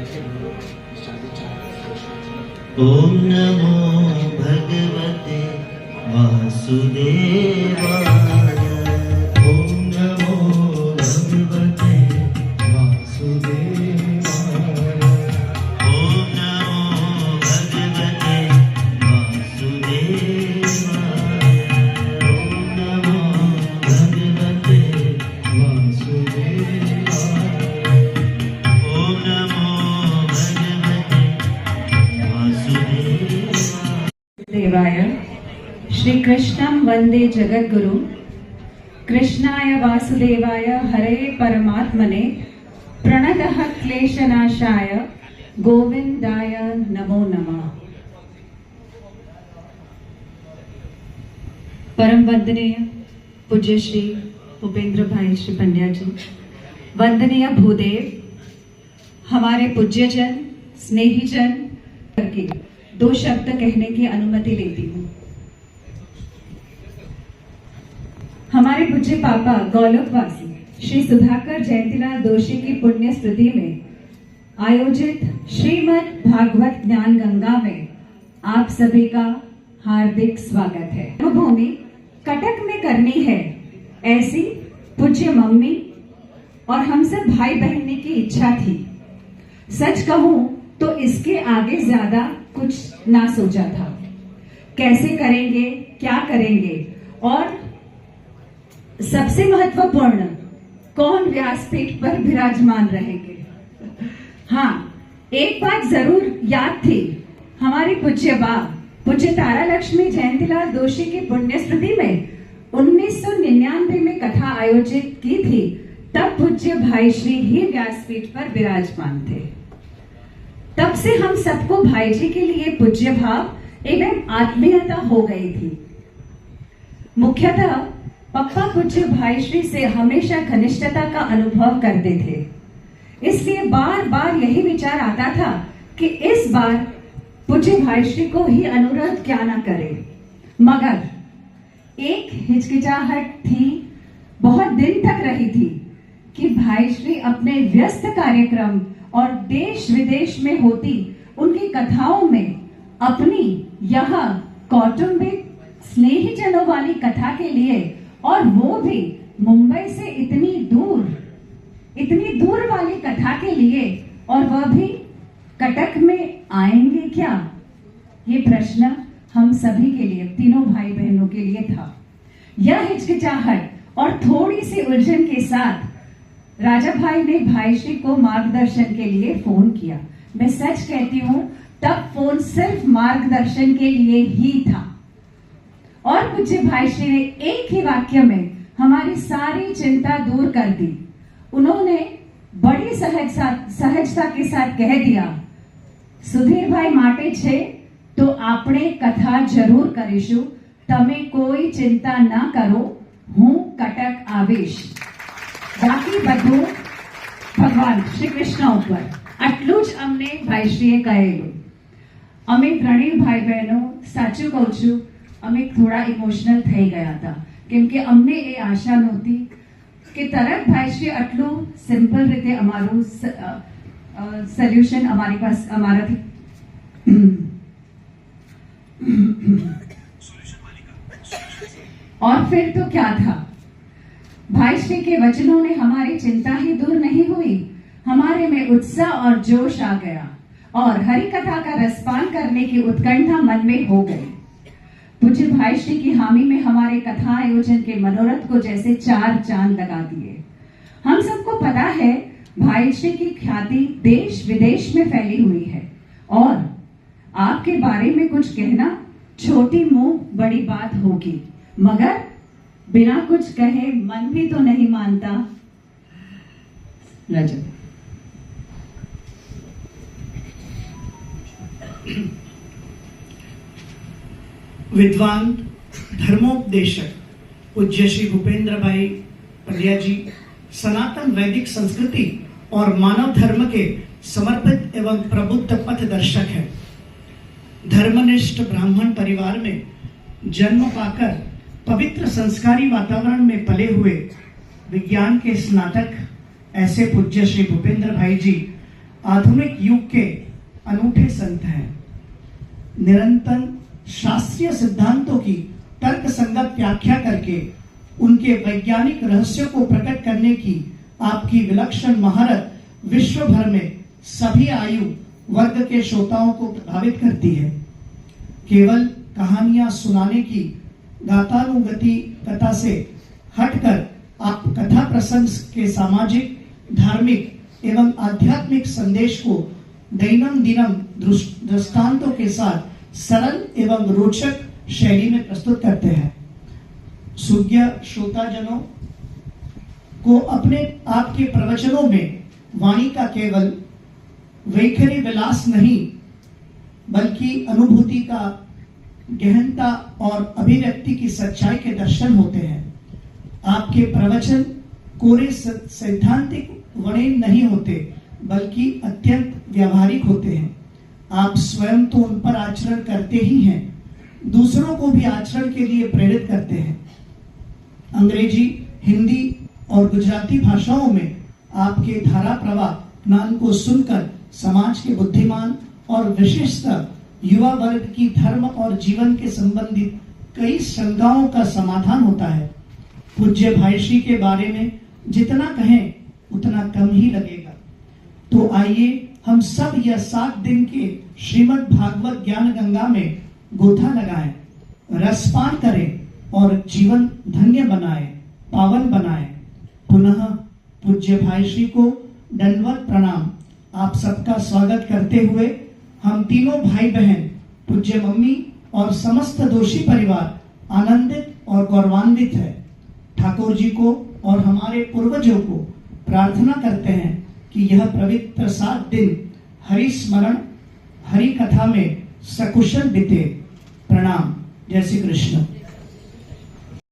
ओम नमो भगवते वासुदेवाय। ओम नमो भगवते वासुदेवाय। ओम नमो भगवते वासुदेवाय। ओम नमो भगवते वासुदेवाय। ओम नमो देवाय। श्री कृष्णं वंदे जगद्गुरु। कृष्णाय वासुदेवाय हरे परमात्मने प्रणतः क्लेशनाशाय गोविंदाय नमो नमः। परम वंदनीय पूज्य श्री भूपेंद्र भाई श्री पंड्या जी, वंदनीय भूदेव, हमारे पूज्यजन स्नेहीजन करके दो शब्द कहने की अनुमति लेती हूँ। हमारे पूज्य पापा गौलोकवासी श्री सुधाकर जयंतीलाल दोषी की पुण्य स्मृति में आयोजित श्रीमद् भागवत ज्ञान गंगा में आप सभी का हार्दिक स्वागत है। भूमि कटक में करनी है ऐसी पूज्य मम्मी और हम सब भाई बहन की इच्छा थी। सच कहूं तो इसके आगे ज्यादा कुछ ना सोचा था। कैसे करेंगे, क्या करेंगे और सबसे महत्वपूर्ण कौन व्यासपीठ पर विराजमान रहेंगे। हाँ, एक बात जरूर याद थी। हमारी पूज्य बा पूज्य तारा लक्ष्मी जयंतीलाल दोषी की पुण्य स्मृति में 1999 में कथा आयोजित की थी। तब पूज्य भाई श्री ही व्यासपीठ पर विराजमान थे। तब से हम सबको भाई जी के लिए पूज्य भाव एवं आत्मीयता हो गई थी। मुख्यतः पप्पा पूज्य भाई श्री से हमेशा घनिष्ठता का अनुभव करते थे, इसलिए बार बार यही विचार आता था कि इस बार पूज्य भाई श्री को ही अनुरोध क्या ना करें। मगर एक हिचकिचाहट थी, बहुत दिन तक रही थी कि भाई श्री अपने व्यस्त कार्यक्रम और देश विदेश में होती उनकी कथाओं में अपनी यह कौटुंबिक स्नेहीजनों वाली कथा के लिए, और वो भी मुंबई से इतनी दूर वाली कथा के लिए, और वह भी कटक में आएंगे क्या, ये प्रश्न हम सभी के लिए, तीनों भाई बहनों के लिए था। यह हिचकिचाहट और थोड़ी सी उलझन के साथ राजा भाई ने भाई श्री को मार्गदर्शन के लिए फोन किया। मैं सच कहती हूँ, तब फोन सिर्फ मार्गदर्शन के लिए ही था और पूज्य भाई श्री ने एक ही वाक्य में हमारी सारी चिंता दूर कर दी। उन्होंने बड़ी सहजता के साथ कह दिया, सुधीर भाई माटे छे तो आपणे कथा जरूर करीशु, तमे कोई चिंता ना करो, हूँ कटक आवीश। बाकी બધું ભગવાન શ્રી કૃષ્ણ ઉપર। આટલું જ અમને ભાઈશ્રીએ કહેલું। અમે ત્રણેય ભાઈ બહેનો, સાચું કહું છું, અમે થોડા ઇમોશનલ થઈ ગયા હતા, કેમ કે અમને એ આશા નહોતી કે તરત ભાઈશ્રી આટલું સિમ્પલ રીતે અમારું સોલ્યુશન અમારી પાસે અમારાથી और फिर तो क्या था, भाई श्री के वचनों ने हमारी चिंता ही दूर नहीं हुई, हमारे में उत्साह और जोश आ गया और हरि कथा का रसपान करने की उत्कंठा मन में हो गई। पूज्य भाई श्री की हामी में हमारे कथा आयोजन के मनोरथ को जैसे चार चांद लगा दिए। हम सबको पता है भाई श्री की ख्याति देश विदेश में फैली हुई है और आपके बारे में कुछ कहना छोटी मुंह बड़ी बात होगी, मगर बिना कुछ कहे मन भी तो नहीं मानता। रजत विद्वान धर्मोपदेशक पूज्य श्री भूपेंद्र भाई पंड्या जी सनातन वैदिक संस्कृति और मानव धर्म के समर्पित एवं प्रबुद्ध पथ दर्शक है। धर्मनिष्ठ ब्राह्मण परिवार में जन्म पाकर पवित्र संस्कारी वातावरण में पले हुए विज्ञान के स्नातक ऐसे पूज्य श्री भूपेंद्र भाई जी आधुनिक युग के अनूठे संत हैं। निरंतर शास्त्रीय सिद्धांतों की तर्क संगत व्याख्या करके उनके वैज्ञानिक रहस्यों को प्रकट करने की आपकी विलक्षण महारत विश्व भर में सभी आयु वर्ग के श्रोताओं को प्रभावित करती है। केवल कहानियां सुनाने की गातानुगतिकता से हटकर आप कथा प्रसंग के सामाजिक, धार्मिक एवं आध्यात्मिक संदेश को दैनंदिनम दृष्टांतों के साथ सरल एवं रोचक शैली में प्रस्तुत करते हैं। सुज्ञ श्रोताजनों को अपने आपके प्रवचनों में वाणी का केवल वैखरी विलास नहीं बल्कि अनुभूति का गहनता और अभिव्यक्ति की सच्चाई के दर्शन होते हैं। आपके प्रवचन कोरे सैद्धांतिक वर्णन नहीं होते बल्कि अत्यंत व्यावहारिक होते हैं। आप स्वयं तो उन पर आचरण करते ही हैं, दूसरों को भी आचरण के लिए प्रेरित करते हैं। अंग्रेजी, हिंदी और गुजराती भाषाओं में आपके धारा प्रवाह ज्ञान को सुनकर समाज के बुद्धिमान और विशेषतः युवा वर्ग की धर्म और जीवन के संबंधित कई शंकाओं का समाधान होता है। पूज्य भाई श्री के बारे में जितना कहें उतना कम ही लगेगा। तो आइए हम सब यह 7 दिन के श्रीमद् भागवत ज्ञान गंगा में गोथा लगाएं, रसपान करें और जीवन धन्य बनाएं, पावन बनाएं। पुनः पूज्य भाई श्री को दंडवत प्रणाम। आप सबका स्वागत करते हुए हम तीनों भाई बहन, पूज्य मम्मी और समस्त दोषी परिवार आनंदित और गौरवान्वित है। ठाकुर जी को और हमारे पूर्वजों को प्रार्थना करते हैं कि यह पवित्र 7 दिन हरि स्मरण, हरि कथा में सकुशल बीते। प्रणाम। जय श्री कृष्ण।